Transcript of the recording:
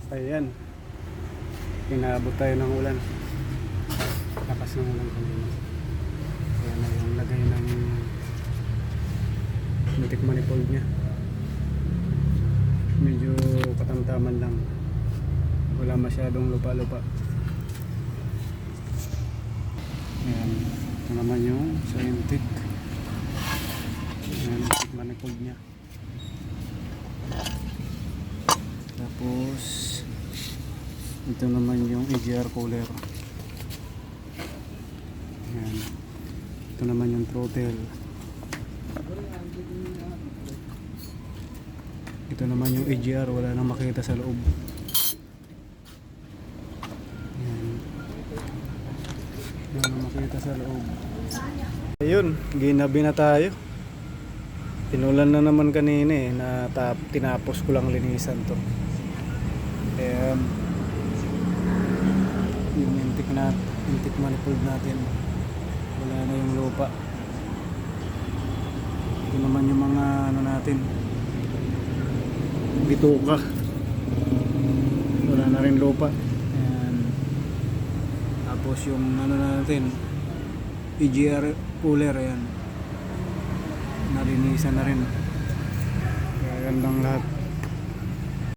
Ayan, inaabot tayo ng ulan. Lakas ng ulan kanina. Ayan na yung lagay ng butik manifold nya. Medyo katamtaman lang, wala masyadong lupa-lupa. Ayan, ito naman yung sa intake. Ayan, butik manifold nya. Tapos ito naman yung EGR cooler. Ayan. Ito naman yung throttle. Ito naman yung EGR, wala nang makita sa loob. Ayan. Wala nang makita sa loob. Ayun, ginabi na tayo. Tinulan na naman kanina eh, tinapos ko lang linisan to. Ayan, yung intake manifold natin, wala na yung lupa. Ito naman yung mga ano natin, bituka, wala na rin lupa. Ayan. Tapos yung ano natin, EGR cooler, ayan, nalinisan na rin. Kaya gandang lahat.